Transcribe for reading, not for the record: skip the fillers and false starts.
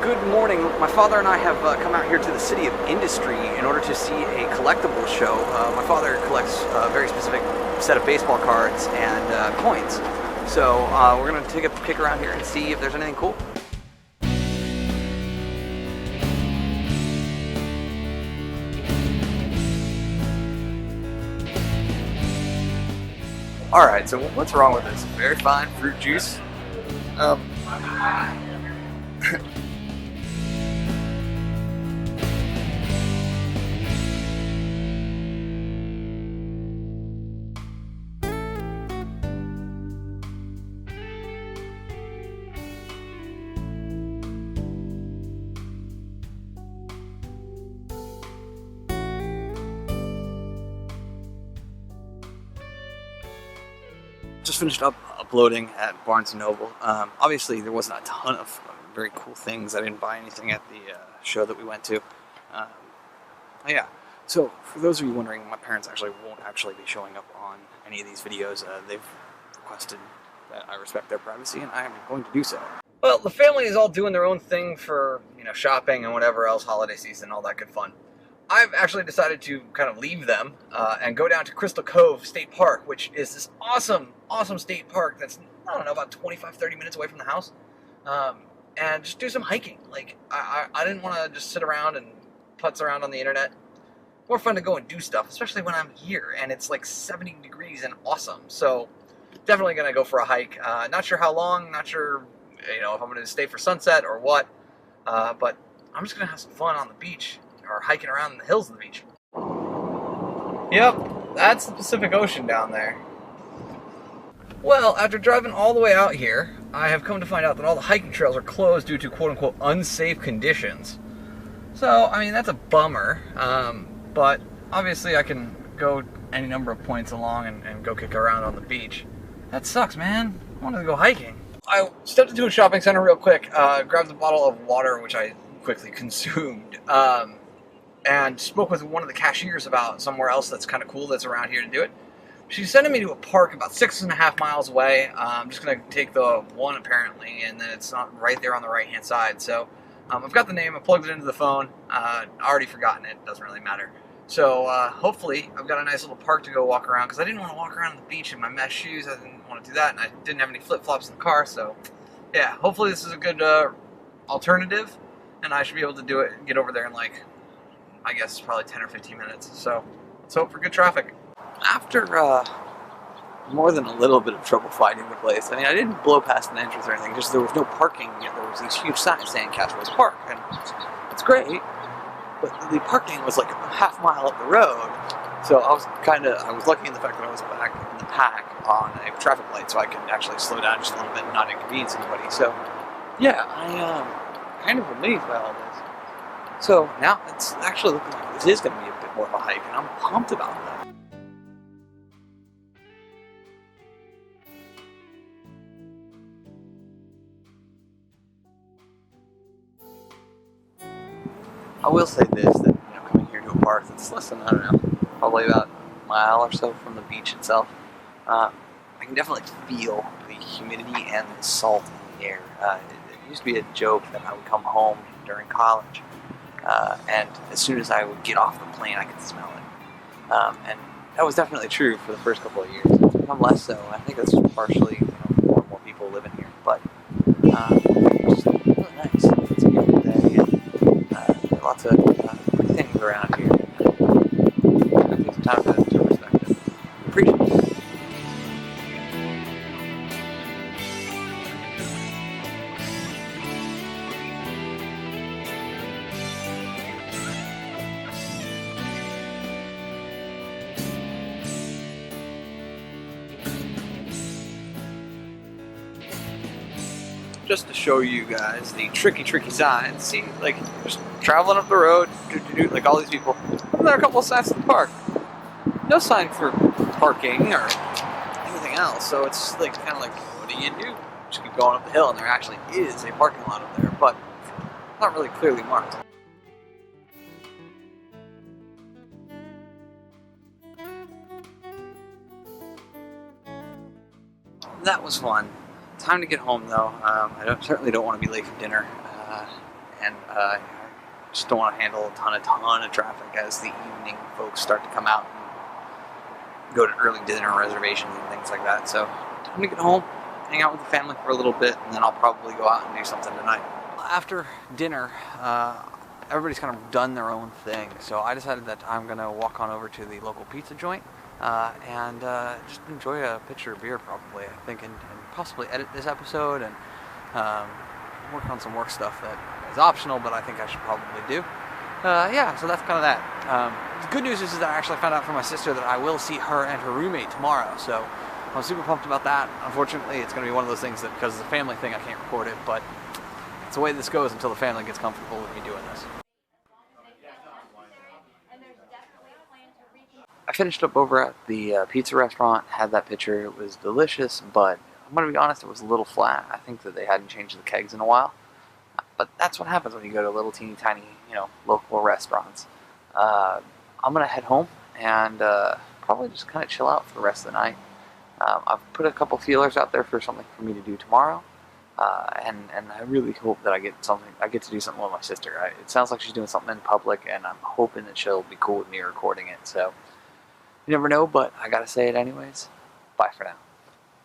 Good morning. My father and I have come out here to the City of Industry in order to see a collectible show. My father collects a very specific set of baseball cards and coins. So we're going to take a kick around here and see if there's anything cool. Alright, so what's wrong with this? Very fine fruit juice. Just finished up uploading at Barnes & Noble. Obviously, there wasn't a ton of very cool things. I didn't buy anything at the show that we went to. Yeah, so for those of you wondering, my parents won't actually be showing up on any of these videos. They've requested that I respect their privacy, and I am going to do so. Well, the family is all doing their own thing for, shopping and whatever else, holiday season, all that good fun. I've actually decided to kind of leave them and go down to Crystal Cove State Park, which is this awesome state park that's, I don't know, about 25-30 minutes away from the house, and just do some hiking. Like, I didn't want to just sit around and putz around on the internet. More fun to go and do stuff, especially when I'm here and it's like 70 degrees and awesome. So definitely going to go for a hike. Not sure how long, not sure if I'm going to stay for sunset or what, but I'm just going to have some fun on the beach or hiking around the hills of the beach. Yep, that's the Pacific Ocean down there. Well, after driving all the way out here, I have come to find out that all the hiking trails are closed due to quote-unquote unsafe conditions. So, I mean, that's a bummer, but obviously I can go any number of points along and go kick around on the beach. That sucks, man. I wanted to go hiking. I stepped into a shopping center real quick, grabbed a bottle of water, which I quickly consumed, and spoke with one of the cashiers about somewhere else that's kind of cool that's around here to do it. She's sending me to a park about 6.5 miles away. I'm just going to take the one, apparently, and then it's not right there on the right-hand side. So I've got the name. I plugged it into the phone. I already forgotten it. Doesn't really matter. So hopefully I've got a nice little park to go walk around, because I didn't want to walk around on the beach in my mesh shoes. I didn't want to do that, and I didn't have any flip-flops in the car. So, yeah, hopefully this is a good alternative, and I should be able to do it and get over there in, like, I guess probably 10 or 15 minutes. So let's hope for good traffic. After more than a little bit of trouble finding the place, I mean, I didn't blow past an entrance or anything, just there was no parking, yet there was these huge signs saying Castaways Park, and it's great, but the parking was like a half mile up the road, so I was lucky in the fact that I was back in the pack on a traffic light, so I could actually slow down just a little bit and not inconvenience anybody. So yeah, I am kind of amazed by all this. So now it's actually looking like this is going to be a bit more of a hike, and I'm pumped about that. I will say this, that coming here to a park that's less than, I don't know, probably about a mile or so from the beach itself, I can definitely feel the humidity and the salt in the air. It used to be a joke that I would come home during college, and as soon as I would get off the plane, I could smell it. And that was definitely true for the first couple of years. It's become less so. I think that's just partially more and more people living here, but it's just really nice. It's a beautiful day, and lots of pretty things around here. I think it's time to respect it. Appreciate it. Just to show you guys the tricky signs. See, like, just traveling up the road, like all these people. And there are a couple of signs in the park. No sign for parking or anything else, so it's like kind of like, what do you do? Just keep going up the hill, and there actually is a parking lot up there, but not really clearly marked. That was fun. Time to get home, though. I certainly don't want to be late for dinner. and just don't want to handle a ton of traffic as the evening folks start to come out and go to early dinner reservations and things like that. So I'm gonna get home, hang out with the family for a little bit, and then I'll probably go out and do something tonight. After dinner, everybody's kind of done their own thing, so I decided that I'm gonna walk on over to the local pizza joint and just enjoy a pitcher of beer, probably, I think, and possibly edit this episode and work on some work stuff that is optional, but I think I should probably do. Yeah, so that's kind of that. The good news is that I actually found out from my sister that I will see her and her roommate tomorrow, so I'm super pumped about that. Unfortunately, it's going to be one of those things that, because it's a family thing, I can't record it, but it's the way this goes until the family gets comfortable with me doing this. I finished up over at the pizza restaurant, had that pitcher. It was delicious, but I'm going to be honest, it was a little flat. I think that they hadn't changed the kegs in a while. But that's what happens when you go to little teeny tiny, local restaurants. I'm going to head home and probably just kind of chill out for the rest of the night. I've put a couple feelers out there for something for me to do tomorrow. And I really hope that I get to do something with my sister. It sounds like she's doing something in public, and I'm hoping that she'll be cool with me recording it. So you never know, but I gotta say it anyways. Bye for now.